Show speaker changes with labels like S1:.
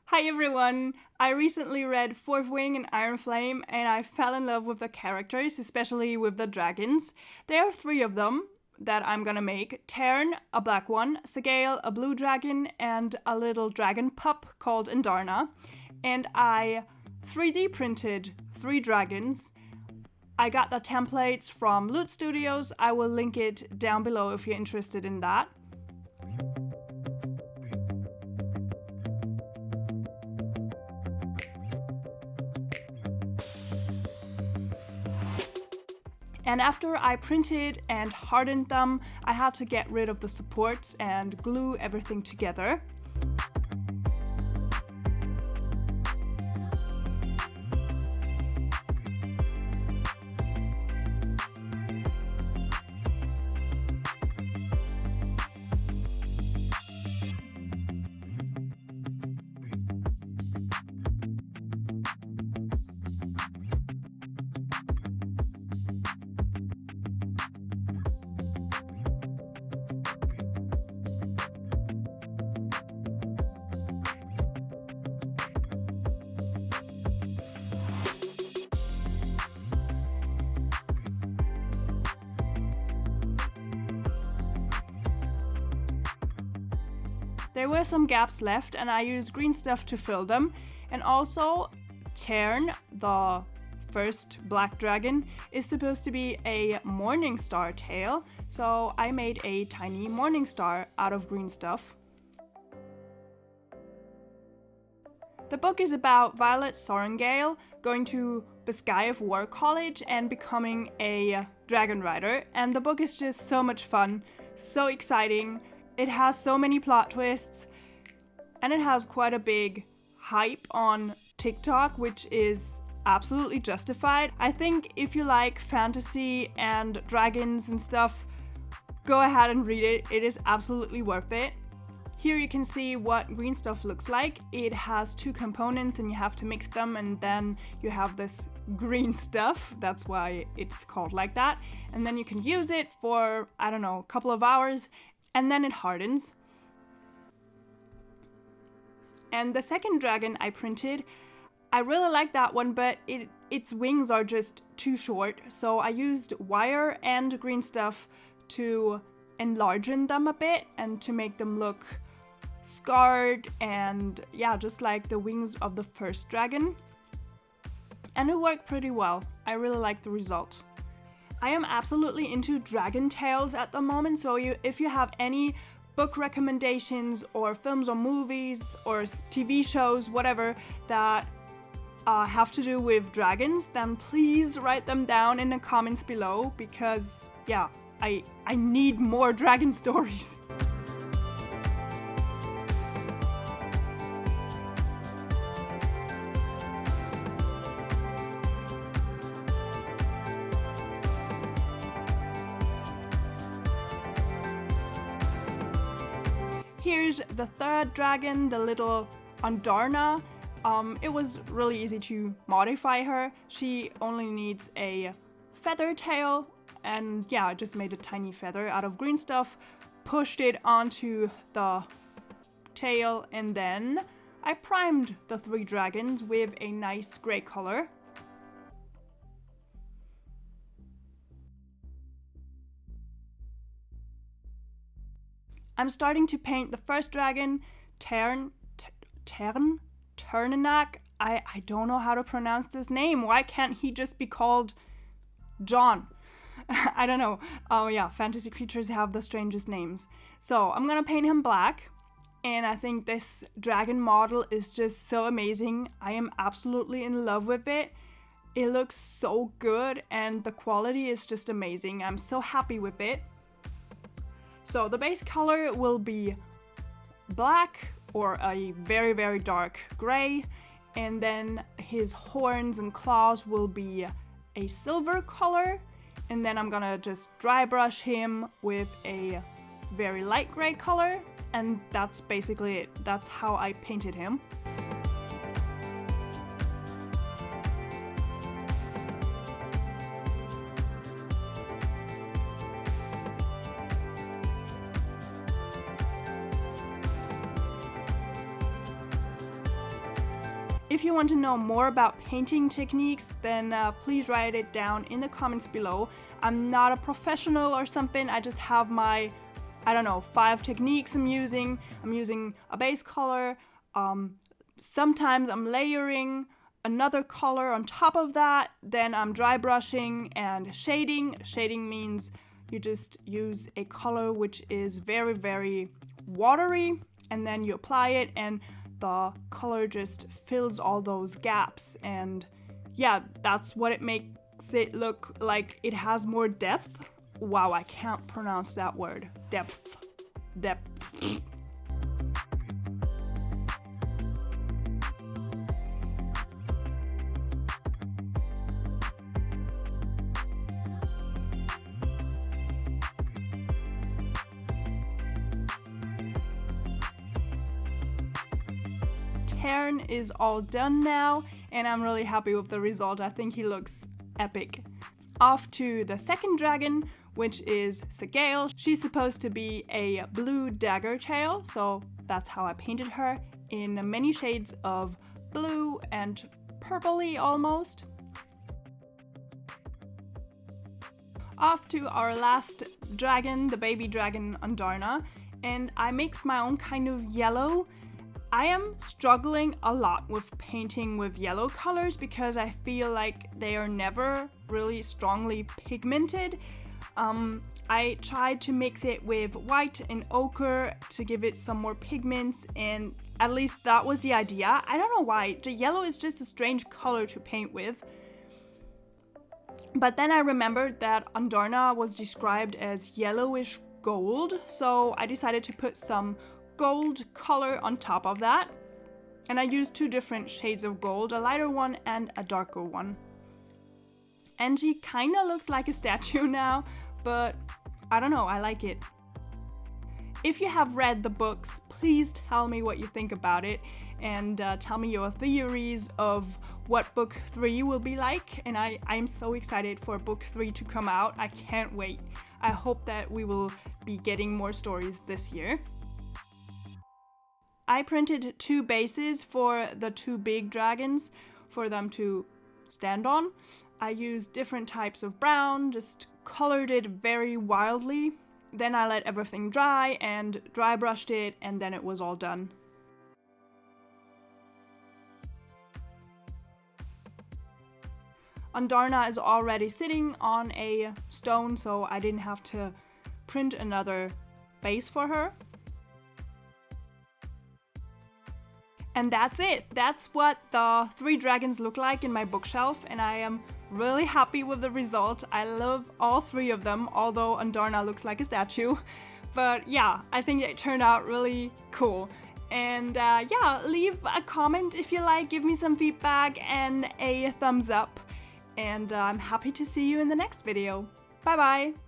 S1: Hi everyone! I recently read Fourth Wing and Iron Flame and I fell in love with the characters, especially with the dragons. There are three of them that I'm gonna make. Tairn, a black one, Sgaeyl, a blue dragon, and a little dragon pup called Andarna. And I 3D printed three dragons. I got the templates from Loot Studios. I will link it down below if you're interested in that. And after I printed and hardened them, I had to get rid of the supports and glue everything together. There were some gaps left and I used green stuff to fill them. And also, Tairn, the first black dragon, is supposed to be a morning star tail, so I made a tiny morning star out of green stuff. The book is about Violet Sgaeyl going to Sgaeyl War College and becoming a dragon rider, and the book is just so much fun, so exciting. It has so many plot twists, and it has quite a big hype on TikTok, which is absolutely justified. I think if you like fantasy and dragons and stuff, go ahead and read it. It is absolutely worth it. Here you can see what green stuff looks like. It has two components and you have to mix them, and then you have this green stuff. That's why it's called like that. And then you can use it for, I don't know, a couple of hours, and then it hardens. And the second dragon I printed, I really like that one, but its wings are just too short, so I used wire and green stuff to enlarge them a bit and to make them look scarred and yeah, just like the wings of the first dragon. And it worked pretty well. I really like the result. I am absolutely into dragon tales at the moment, so if you have any book recommendations or films or movies or TV shows, whatever, that have to do with dragons, then please write them down in the comments below, because yeah, I need more dragon stories. Here's the third dragon, the little Andarna. It was really easy to modify her. She only needs a feather tail, and yeah, I just made a tiny feather out of green stuff, pushed it onto the tail, and then I primed the three dragons with a nice gray color. I'm starting to paint the first dragon, Tairn. I don't know how to pronounce this name. Why can't he just be called John? I don't know. Oh yeah, fantasy creatures have the strangest names. So I'm gonna paint him black, and I think this dragon model is just so amazing. I am absolutely in love with it. It looks so good and the quality is just amazing. I'm so happy with it. So the base color will be black or a very, very dark gray, and then his horns and claws will be a silver color, and then I'm gonna just dry brush him with a very light gray color, and that's basically it. That's how I painted him. If you want to know more about painting techniques, then please write it down in the comments below. I'm not a professional or something, I just have my, I don't know, 5 techniques I'm using. I'm using a base color, sometimes I'm layering another color on top of that, then I'm dry brushing and shading. Shading means you just use a color which is very, very watery, and then you apply it and the color just fills all those gaps, and yeah, that's what it makes it look like it has more depth. Wow, I can't pronounce that word. Depth. madeTairn is all done now, and I'm really happy with the result. I think he looks epic. Off to the second dragon, which is Sgaeyl. She's supposed to be a blue dagger tail, so that's how I painted her, in many shades of blue and purpley almost. Off to our last dragon, the baby dragon Andarna, and I mix my own kind of yellow. I am struggling a lot with painting with yellow colors because I feel like they are never really strongly pigmented. I tried to mix it with white and ochre to give it some more pigments, and at least that was the idea. I don't know why, the yellow is just a strange color to paint with. But then I remembered that Andarna was described as yellowish gold, so I decided to put some gold color on top of that, and I used 2 different shades of gold, a lighter one and a darker one. And she kinda looks like a statue now, but I don't know, I like it. If you have read the books, please tell me what you think about it, and tell me your theories of what book 3 will be like, and I'm so excited for book 3 to come out. I can't wait. I hope that we will be getting more stories this year. I printed 2 bases for the 2 big dragons for them to stand on. I used different types of brown, just colored it very wildly. Then I let everything dry and dry brushed it, and then it was all done. Andarna is already sitting on a stone, so I didn't have to print another base for her. And that's it. That's what the 3 dragons look like in my bookshelf, and I am really happy with the result. I love all 3 of them, although Andarna looks like a statue. But yeah, I think it turned out really cool. And yeah, leave a comment if you like, give me some feedback and a thumbs up. And I'm happy to see you in the next video. Bye bye!